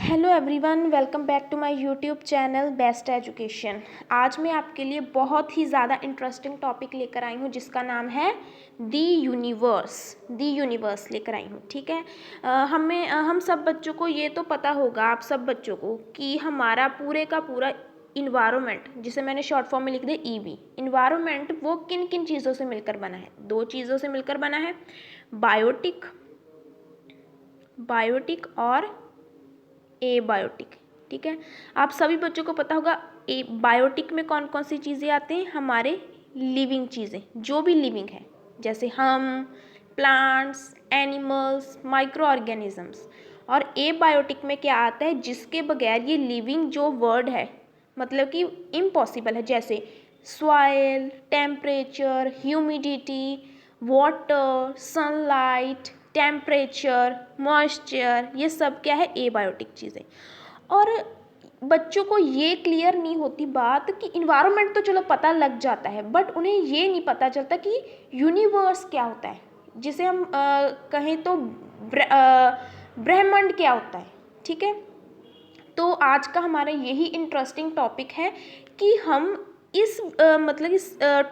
Hello everyone, welcome back to my YouTube channel best education. आज मैं आपके लिए बहुत ही ज़्यादा इंटरेस्टिंग टॉपिक लेकर आई हूँ जिसका नाम है दी यूनिवर्स लेकर आई हूँ। ठीक है, हम सब बच्चों को ये तो पता होगा, आप सब बच्चों को, कि हमारा पूरे का पूरा इन्वायरमेंट, जिसे मैंने शॉर्ट फॉर्म में लिख दिया ईवी, इन्वायरमेंट, वो किन किन चीज़ों से मिलकर बना है। दो चीज़ों से मिलकर बना है, बायोटिक और एबायोटिक। ठीक है, आप सभी बच्चों को पता होगा ए बायोटिक में कौन कौन सी चीज़ें आती हैं, हमारे लिविंग चीज़ें, जो भी लिविंग है, जैसे हम, प्लांट्स, एनिमल्स, माइक्रो ऑर्गेनिजम्स। और एबायोटिक में क्या आता है, जिसके बगैर ये लिविंग जो वर्ड है मतलब कि इम्पॉसिबल है, जैसे soil, temperature, humidity, water, sunlight, temperature, moisture, ये सब क्या है, एबायोटिक चीज़ें। और बच्चों को ये क्लियर नहीं होती बात कि इन्वायरमेंट तो चलो पता लग जाता है, बट उन्हें ये नहीं पता चलता कि यूनिवर्स क्या होता है, जिसे हम कहें तो ब्रह्मांड क्या होता है। ठीक है, तो आज का हमारा यही इंटरेस्टिंग टॉपिक है कि हम इस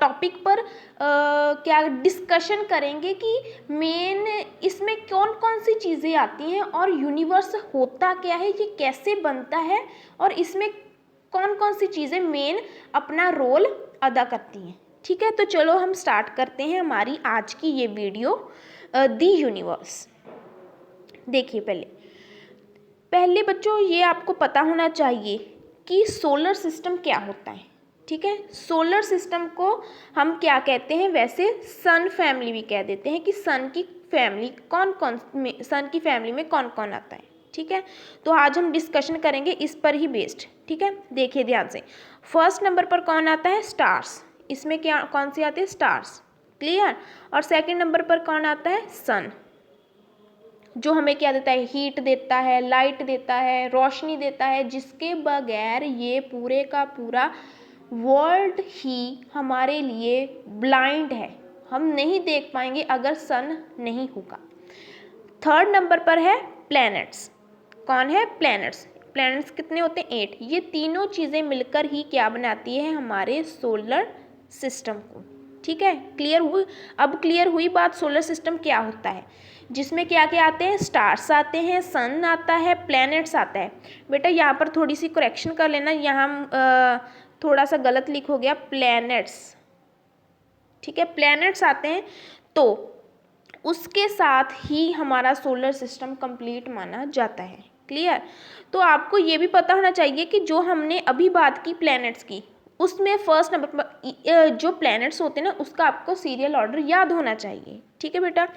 टॉपिक पर क्या डिस्कशन करेंगे कि मेन इसमें कौन कौन सी चीज़ें आती हैं और यूनिवर्स होता क्या है, ये कैसे बनता है, और इसमें कौन कौन सी चीज़ें मेन अपना रोल अदा करती हैं। ठीक है, तो चलो हम स्टार्ट करते हैं हमारी आज की ये वीडियो, दी यूनिवर्स। देखिए, पहले बच्चों ये आपको पता होना चाहिए कि सोलर सिस्टम क्या होता है। ठीक है, सोलर सिस्टम को हम क्या कहते हैं, वैसे सन फैमिली भी कह देते हैं, कि सन की फैमिली में कौन कौन आता है। ठीक है, तो आज हम डिस्कशन करेंगे इस पर ही बेस्ड। ठीक है, देखिए ध्यान से, फर्स्ट नंबर पर कौन आता है, स्टार्स। इसमें क्या कौन सी आती है, स्टार्स, क्लियर। और सेकेंड नंबर पर कौन आता है, सन, जो हमें क्या देता है, हीट देता है, लाइट देता है, रोशनी देता है, जिसके बगैर ये पूरे का पूरा वर्ल्ड ही हमारे लिए ब्लाइंड है, हम नहीं देख पाएंगे अगर सन नहीं होगा। थर्ड नंबर पर है प्लैनेट्स। कौन है, प्लैनेट्स। प्लैनेट्स कितने होते हैं, 8। ये तीनों चीज़ें मिलकर ही क्या बनाती है, हमारे सोलर सिस्टम को। ठीक है, क्लियर हुई, अब क्लियर हुई बात सोलर सिस्टम क्या होता है, जिसमें क्या क्या आते हैं, स्टार्स आते हैं, सन आता है, प्लैनेट्स आता है। बेटा यहाँ पर थोड़ी सी करेक्शन कर लेना, यहाँ थोड़ा सा गलत लिख हो गया, प्लैनेट्स। ठीक है, प्लैनेट्स आते हैं, तो उसके साथ ही हमारा सोलर सिस्टम कंप्लीट माना जाता है। क्लियर, तो आपको ये भी पता होना चाहिए कि जो हमने अभी बात की प्लैनेट्स की, उसमें फर्स्ट नंबर पर जो प्लैनेट्स होते हैं ना, उसका आपको सीरियल ऑर्डर याद होना चाहिए। ठीक है बेटा,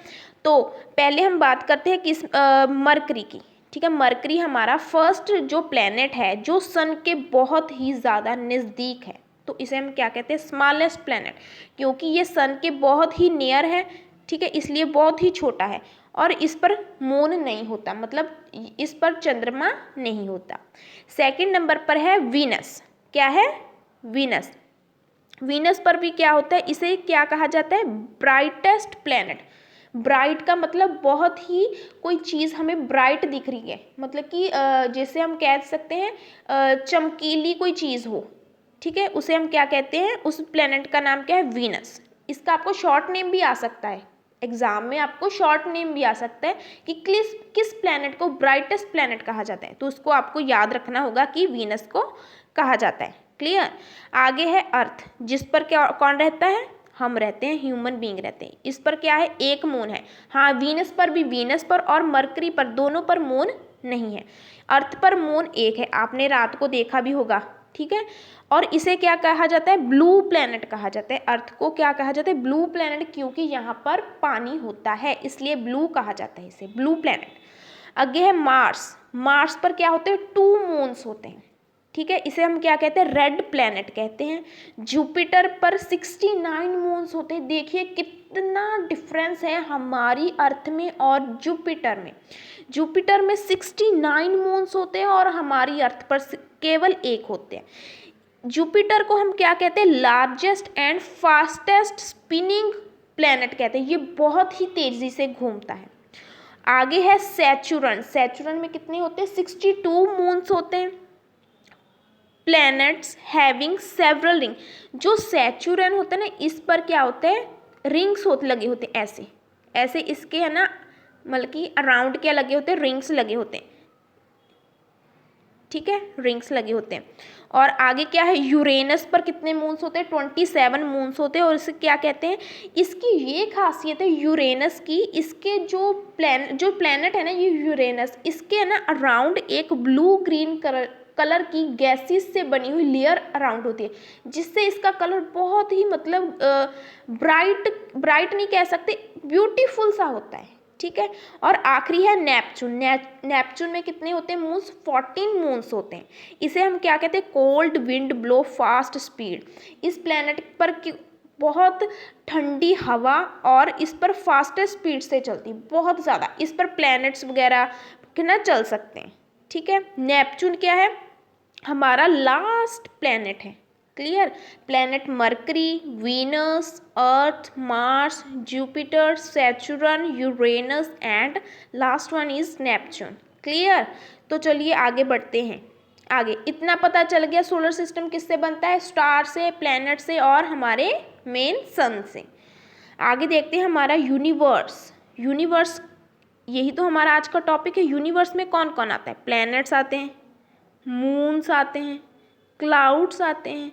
तो पहले हम बात करते हैं किस, मरकरी की। ठीक है, मरकरी हमारा फर्स्ट जो प्लैनेट है, जो सन के बहुत ही ज़्यादा नज़दीक है, तो इसे हम क्या कहते हैं, स्मॉलेस्ट प्लैनेट, क्योंकि ये सन के बहुत ही नियर है। ठीक है, इसलिए बहुत ही छोटा है, और इस पर मून नहीं होता, मतलब इस पर चंद्रमा नहीं होता। सेकंड नंबर पर है वीनस। क्या है, वीनस। वीनस पर भी क्या होता है, इसे क्या कहा जाता है, ब्राइटेस्ट प्लैनेट। ब्राइट का मतलब बहुत ही, कोई चीज़ हमें ब्राइट दिख रही है, मतलब कि जैसे हम कह सकते हैं चमकीली कोई चीज़ हो। ठीक है, उसे हम क्या कहते हैं, उस प्लैनेट का नाम क्या है, वीनस। इसका आपको शॉर्ट नेम भी आ सकता है, एग्जाम में आपको शॉर्ट नेम भी आ सकता है कि किस प्लैनेट को ब्राइटेस्ट प्लैनेट कहा जाता है, तो उसको आपको याद रखना होगा कि वीनस को कहा जाता है। क्लियर, आगे है अर्थ, जिस पर क्या कौन रहता है, हम रहते हैं, ह्यूमन बीइंग रहते हैं। इस पर क्या है, एक मून है। हाँ, वीनस पर भी, वीनस पर और मरकरी पर, दोनों पर मून नहीं है। अर्थ पर मून एक है, आपने रात को देखा भी होगा। ठीक है, और इसे क्या कहा जाता है, ब्लू प्लैनेट कहा जाता है। अर्थ को क्या कहा जाता है, ब्लू प्लैनेट, क्योंकि यहाँ पर पानी होता है, इसलिए ब्लू कहा जाता है इसे, ब्लू प्लैनेट। आगे है मार्स। मार्स पर क्या होते हैं, 2 मून्स होते हैं। ठीक है, इसे हम क्या कहते हैं, रेड प्लैनेट कहते हैं। जुपिटर पर 69 मून्स होते हैं। देखिए कितना डिफरेंस है हमारी अर्थ में और जुपिटर में। जुपिटर में 69 मून्स होते हैं और हमारी अर्थ पर केवल 1 होते हैं। जुपिटर को हम क्या कहते हैं, largest and fastest spinning planet कहते हैं, ये बहुत ही तेजी से घूमता है। आगे है सैचुरन। सैचुरन में कितने होते हैं? 62 मून्स होते हैं। Planets having several ring. जो सैचुरन होता है ना, इस पर क्या होते हैं? रिंग्स लगे होते हैं, ऐसे ऐसे इसके है ना, मतलब कि अराउंड क्या लगे होते हैं? रिंग्स लगे होते हैं, ठीक है, रिंग्स लगे होते हैं। और आगे क्या है? यूरेनस पर कितने मून्स होते हैं? 27 मून्स होते हैं। और इसे क्या कहते हैं? इसकी ये खासियत है यूरेनस की, इसके जो प्लैनेट है ना, ये यूरेनस, इसके है ना अराउंड एक ब्लू ग्रीन कलर की गैसेस से बनी हुई लेयर अराउंड होती है, जिससे इसका कलर बहुत ही मतलब ब्राइट नहीं कह सकते, ब्यूटीफुल सा होता है, ठीक है। और आखिरी है नेपच्यून। नेपच्यून में कितने होते हैं मून्स? 14 मून्स होते हैं। इसे हम क्या कहते हैं? Cold wind blow fast speed. इस प्लैनेट पर बहुत ठंडी हवा और इस पर फास्टेस्ट स्पीड से चलती, बहुत ज़्यादा इस पर प्लैनेट्स वगैरह ना चल सकते हैं, ठीक है। नेपच्यून क्या है? हमारा लास्ट प्लैनेट है, clear. Planet Mercury, Venus, Earth, Mars, Jupiter, Saturn, Uranus and last one is Neptune, clear. तो चलिए आगे बढ़ते हैं। आगे इतना पता चल गया सोलर सिस्टम किससे बनता है? स्टार से, प्लैनेट से और हमारे मेन सन से। आगे देखते हैं हमारा यूनिवर्स। यूनिवर्स यही तो हमारा आज का टॉपिक है। यूनिवर्स में कौन कौन आता है? प्लैनेट्स आते हैं, मून्स आते हैं, क्लाउड्स आते हैं,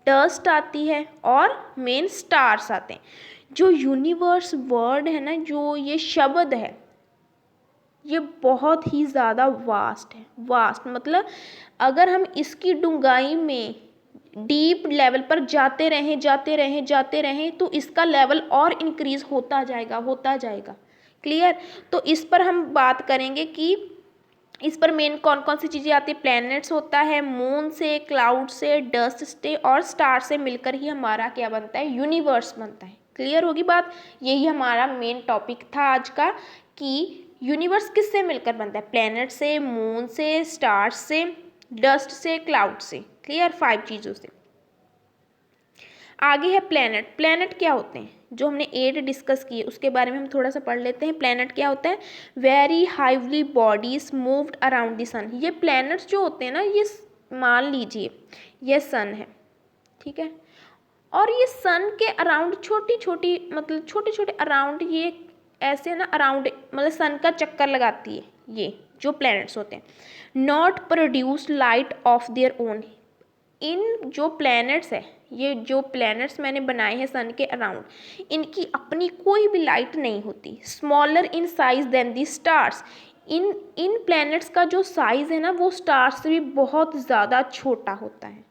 डस्ट आती है और मेन स्टार्स आते हैं। जो यूनिवर्स वर्ड है ना, जो ये शब्द है, ये बहुत ही ज़्यादा वास्ट है। वास्ट मतलब अगर हम इसकी डूंगाई में डीप लेवल पर जाते रहें तो इसका लेवल और इंक्रीज होता जाएगा, क्लियर। तो इस पर हम बात करेंगे कि इस पर मेन कौन कौन सी चीज़ें आती है। प्लैनेट्स होता है, मून से, क्लाउड से, डस्ट से और स्टार से मिलकर ही हमारा क्या बनता है? यूनिवर्स बनता है। क्लियर होगी बात। यही हमारा मेन टॉपिक था आज का कि यूनिवर्स किससे मिलकर बनता है? प्लैनेट से, मून से, स्टार से, डस्ट से, क्लाउड से। क्लियर, 5 चीज़ों से। आगे है प्लैनेट। प्लैनेट क्या होते हैं? जो हमने 8 डिस्कस किए उसके बारे में हम थोड़ा सा पढ़ लेते हैं। प्लैनेट क्या होता है? Very highly bodies moved around the sun. ये प्लैनेट्स जो होते हैं ना, ये मान लीजिए ये सन है, ठीक है, और ये सन के अराउंड छोटे छोटे अराउंड ये ऐसे ना अराउंड मतलब सन का चक्कर लगाती है ये जो प्लैनेट्स होते हैं। Not produce light of their own. इन जो प्लैनेट्स है, ये जो प्लैनेट्स मैंने बनाए हैं सन के अराउंड, इनकी अपनी कोई भी लाइट नहीं होती। Smaller in size than the stars. इन प्लैनेट्स का जो साइज है ना, वो स्टार्स से भी बहुत ज़्यादा छोटा होता है।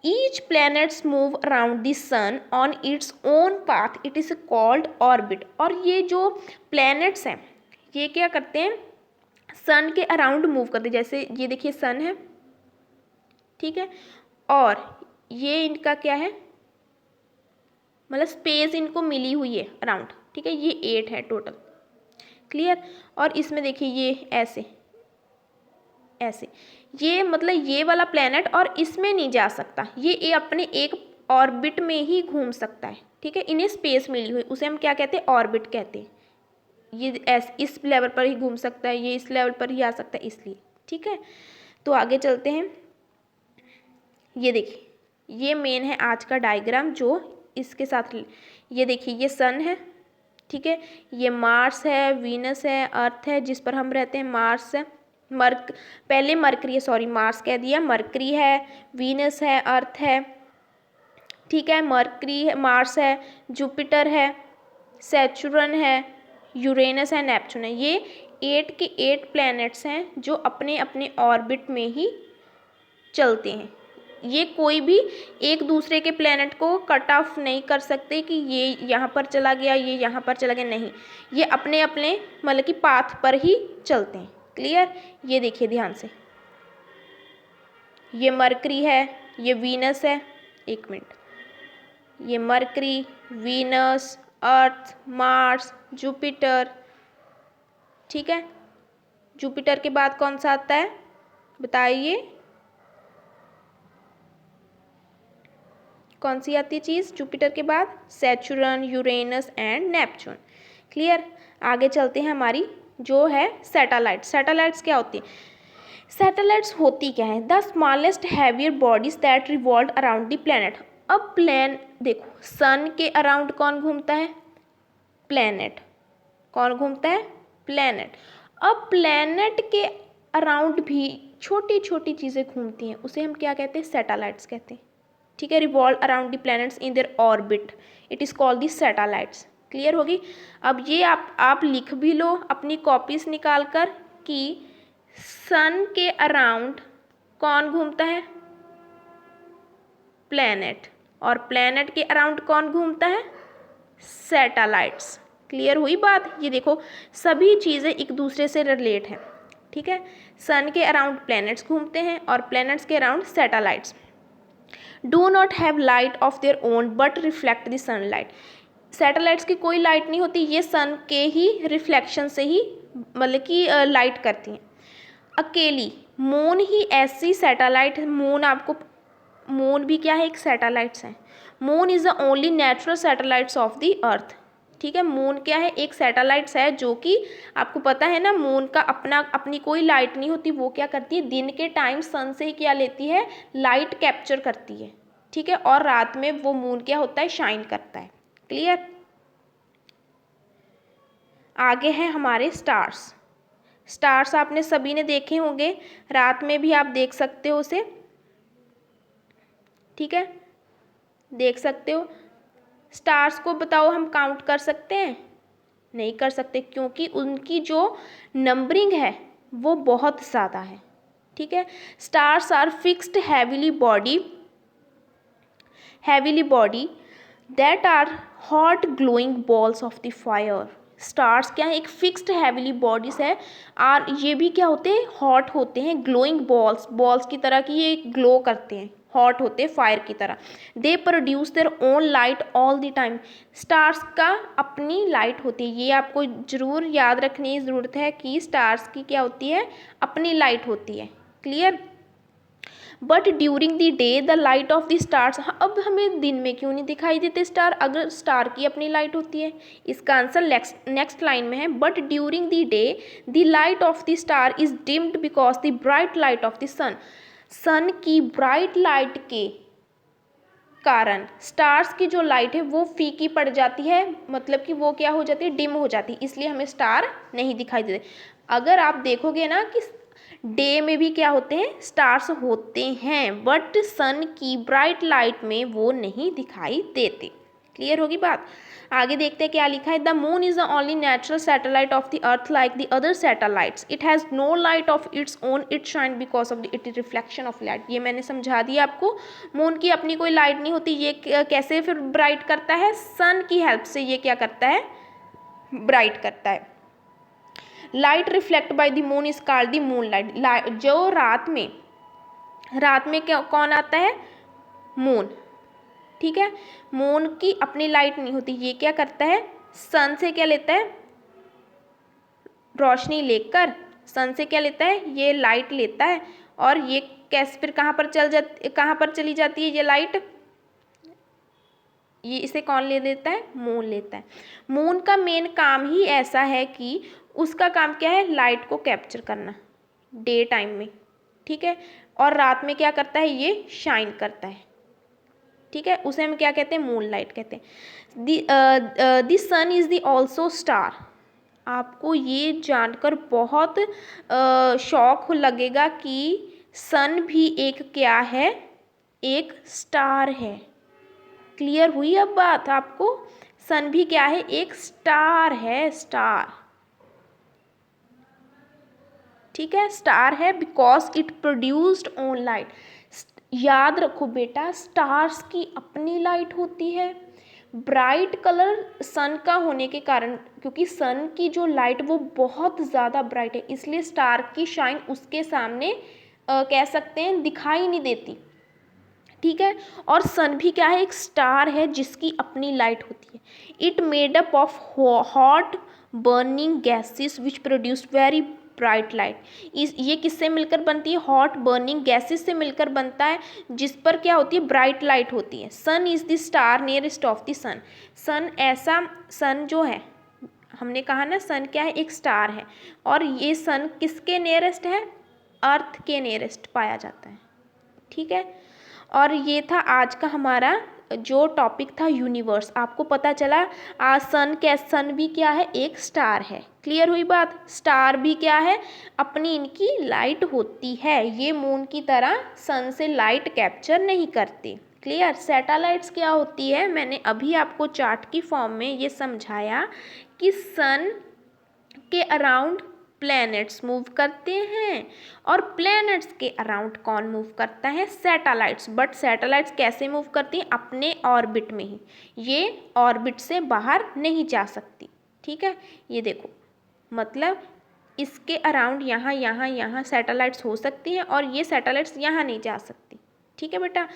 Each planets move around the sun on its own path, it is called orbit. और ये जो प्लैनेट्स हैं, ये क्या करते हैं? सन के अराउंड मूव करते हैं। जैसे ये देखिए सन है, ठीक है, और ये इनका क्या है? मतलब स्पेस इनको मिली हुई है अराउंड, ठीक है। ये 8 है टोटल, क्लियर। और इसमें देखिए ये ऐसे ऐसे, ये मतलब ये वाला प्लैनेट और इसमें नहीं जा सकता, ये अपने एक ऑर्बिट में ही घूम सकता है, ठीक है। इन्हें स्पेस मिली हुई, उसे हम क्या कहते हैं? ऑर्बिट कहते हैं। ये इस लेवल पर ही घूम सकता है, ये इस लेवल पर ही आ सकता है, इसलिए, ठीक है। तो आगे चलते हैं। ये देखिए, ये मेन है आज का डायग्राम जो इसके साथ, ये देखिए ये सन है, ठीक है, ये मार्स है, वीनस है, अर्थ है जिस पर हम रहते हैं, मार्स है, पहले मरकरी है, सॉरी मार्स कह दिया, मरकरी है, वीनस है, अर्थ है, ठीक है, मरकरी है, मार्स है, जुपिटर है, सैचुरन है, यूरेनस है, नेपच्यून है। ये 8 के 8 प्लैनेट्स हैं जो अपने अपने ऑर्बिट में ही चलते हैं। ये कोई भी एक दूसरे के प्लैनेट को कट ऑफ नहीं कर सकते कि ये यहाँ पर चला गया, ये यहाँ पर चला गया, नहीं, ये अपने अपने मतलब कि पाथ पर ही चलते हैं, क्लियर। ये देखिए ध्यान से, ये मरकरी है, ये वीनस है, एक मिनट, ये mercury, Venus, Earth, Mars, Jupiter, ठीक है। जुपिटर के बाद कौन सा आता है बताइए? कौन सी आती है चीज़ जुपिटर के बाद? सैचुरन, यूरेनस एंड नेपच्यून, क्लियर। आगे चलते हैं। हमारी जो है सैटेलाइट, सैटेलाइट्स क्या होती है? सैटेलाइट्स होती क्या है? The smallest heavier bodies that revolve around the planet. अब देखो, सन के अराउंड कौन घूमता है? प्लैनेट। कौन घूमता है? प्लैनेट। अब प्लैनेट के अराउंड भी छोटी छोटी चीज़ें घूमती हैं, उसे हम क्या कहते हैं? सैटेलाइट्स कहते हैं। ठीक है, revolve around the planets in their orbit, it is called the satellites. Clear होगी? अब ये आप लिख भी लो अपनी कॉपीज निकाल कर कि सन के अराउंड कौन घूमता है? प्लैनेट। और प्लैनेट के अराउंड कौन घूमता है? सैटेलाइट्स। क्लियर हुई बात? ये देखो सभी चीज़ें एक दूसरे से रिलेट हैं। ठीक है, सन के अराउंड प्लैनेट्स घूमते हैं और प्लैनेट्स के around satellites. Do not have light of their own but reflect the sunlight. Satellites की कोई लाइट नहीं होती, ये सन के ही रिफ्लेक्शन से ही मतलब कि लाइट करती हैं। अकेली मून ही ऐसी सैटेलाइट, मून भी क्या है? एक सैटेलाइट्स है। Moon is the only natural satellites of the अर्थ। ठीक है, मून क्या है? एक सैटेलाइट्स है, जो कि आपको पता है ना, मून का अपनी कोई लाइट नहीं होती। वो क्या करती है? दिन के टाइम सन से ही क्या लेती है? लाइट कैप्चर करती है। ठीक है, और रात में वो मून क्या होता है? शाइन करता है। क्लियर? आगे हैं हमारे स्टार्स। स्टार्स आपने सभी ने देखे होंगे, रात में भी आप देख सकते हो उसे। ठीक है, देख सकते हो। स्टार्स को बताओ, हम काउंट कर सकते हैं? नहीं कर सकते, क्योंकि उनकी जो नंबरिंग है वो बहुत ज़्यादा है। ठीक है, stars are fixed heavily body that are hot glowing balls of the fire. Stars क्या है? एक फिक्स्ड हैवीली बॉडीज है, और ये भी क्या होते हैं? हॉट होते हैं, ग्लोइंग बॉल्स की तरह की ये ग्लो करते हैं, हॉट होते हैं फायर की तरह। They produce their own light all the time. Stars का अपनी लाइट होती है, ये आपको जरूर याद रखने की ज़रूरत है कि स्टार्स की क्या होती है? अपनी लाइट होती है। Clear? But during the day the light of the stars. अब हमें दिन में क्यों नहीं दिखाई देते स्टार, अगर स्टार की अपनी लाइट होती है? इसका आंसर नेक्स्ट लाइन में है। But during the day the light of the star is dimmed because the bright light of the sun. Sun की ब्राइट लाइट के कारण स्टार्स की जो लाइट है वो फीकी पड़ जाती है, मतलब कि वो क्या हो जाती है? डिम हो जाती है, इसलिए हमें स्टार नहीं दिखाई देते। अगर आप देखोगे ना कि डे में भी क्या होते हैं? स्टार्स होते हैं, बट सन की ब्राइट लाइट में वो नहीं दिखाई देते। क्लियर होगी बात? आगे देखते हैं क्या लिखा है। The moon is the only natural satellite of the earth like the other satellites. It has no light of its own, it shine because of it reflection of light. ये मैंने समझा दिया आपको। मून की अपनी कोई लाइट नहीं होती, ये कैसे फिर ब्राइट करता है? सन की हेल्प से ये क्या करता है? ब्राइट करता है। Light reflect by the moon is called the moon light. जो रात में क्या कौन आता है? मून। ठीक है, मून की अपनी लाइट नहीं होती, ये क्या करता है? सन से क्या लेता है? रोशनी लेकर सन से क्या लेता है? ये लाइट लेता है, और ये कैसे फिर कहाँ पर चली जाती है ये लाइट? ये इसे कौन ले लेता है? मून लेता है। मून का मेन काम ही ऐसा है कि उसका काम क्या है? लाइट को कैप्चर करना डे टाइम में। ठीक है, और रात में क्या करता है? ये शाइन करता है। ठीक है, उसे हम क्या कहते हैं? मून लाइट कहते हैं। The sun is the also star. आपको ये जानकर बहुत शौक लगेगा कि सन भी एक क्या है? एक स्टार है। क्लियर हुई अब बात आपको? सन भी क्या है? एक स्टार है, स्टार। ठीक है, स्टार है because it produced own light. याद रखो बेटा, स्टार्स की अपनी लाइट होती है। ब्राइट कलर सन का होने के कारण, क्योंकि सन की जो लाइट वो बहुत ज़्यादा ब्राइट है, इसलिए स्टार की शाइन उसके सामने कह सकते हैं दिखाई नहीं देती। ठीक है, और सन भी क्या है? एक स्टार है जिसकी अपनी लाइट होती है। It made up of hot burning gases which produce very bright light. ये किससे मिलकर बनती है? हॉट बर्निंग गैसेस से मिलकर बनता है, जिस पर क्या होती है? ब्राइट लाइट होती है। Sun is the star nearest of the sun. Sun जो है हमने कहा ना सन क्या है, एक स्टार है, और ये सन किसके नियरेस्ट है, अर्थ के नियरेस्ट पाया जाता है, ठीक है। और ये था आज का हमारा जो टॉपिक था यूनिवर्स। आपको पता चला आज सन भी क्या है, एक स्टार है। क्लियर हुई बात। स्टार भी क्या है, अपनी इनकी लाइट होती है, ये मून की तरह सन से लाइट कैप्चर नहीं करते। क्लियर। सैटेलाइट्स क्या होती है, मैंने अभी आपको चार्ट की फॉर्म में ये समझाया कि सन के अराउंड प्लैनेट्स मूव करते हैं, और प्लैनेट्स के अराउंड कौन मूव करता है, सैटेलाइट्स। बट सैटेलाइट्स कैसे मूव करती हैं, अपने ऑर्बिट में ही, ये ऑर्बिट से बाहर नहीं जा सकती, ठीक है। ये देखो, मतलब इसके अराउंड यहाँ यहाँ यहाँ सैटेलाइट्स हो सकती हैं, और ये सैटेलाइट्स यहाँ नहीं जा सकती, ठीक है बेटा।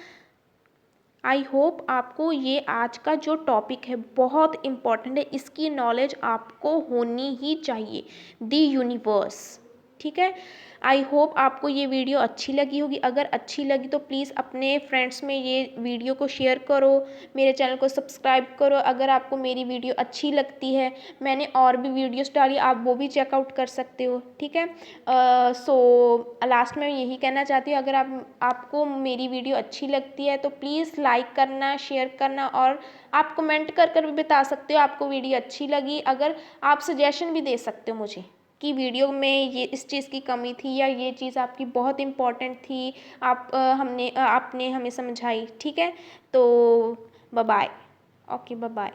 आई होप आपको ये आज का जो टॉपिक है बहुत इम्पॉर्टेंट है, इसकी नॉलेज आपको होनी ही चाहिए, दी यूनिवर्स, ठीक है। आई होप आपको ये वीडियो अच्छी लगी होगी। अगर अच्छी लगी तो प्लीज़ अपने फ्रेंड्स में ये वीडियो को शेयर करो, मेरे चैनल को सब्सक्राइब करो। अगर आपको मेरी वीडियो अच्छी लगती है, मैंने और भी वीडियोस डाली, आप वो भी चेकआउट कर सकते हो, ठीक है। सो लास्ट में यही कहना चाहती हूँ, अगर आपको मेरी वीडियो अच्छी लगती है तो प्लीज़ लाइक करना, शेयर करना, और आप कमेंट कर भी बता सकते हो आपको वीडियो अच्छी लगी। अगर आप सजेशन भी दे सकते हो मुझे कि वीडियो में ये इस चीज़ की कमी थी, या ये चीज़ आपकी बहुत इम्पोर्टेंट थी, आपने हमें समझाई, ठीक है। तो bye bye. Okay, bye bye.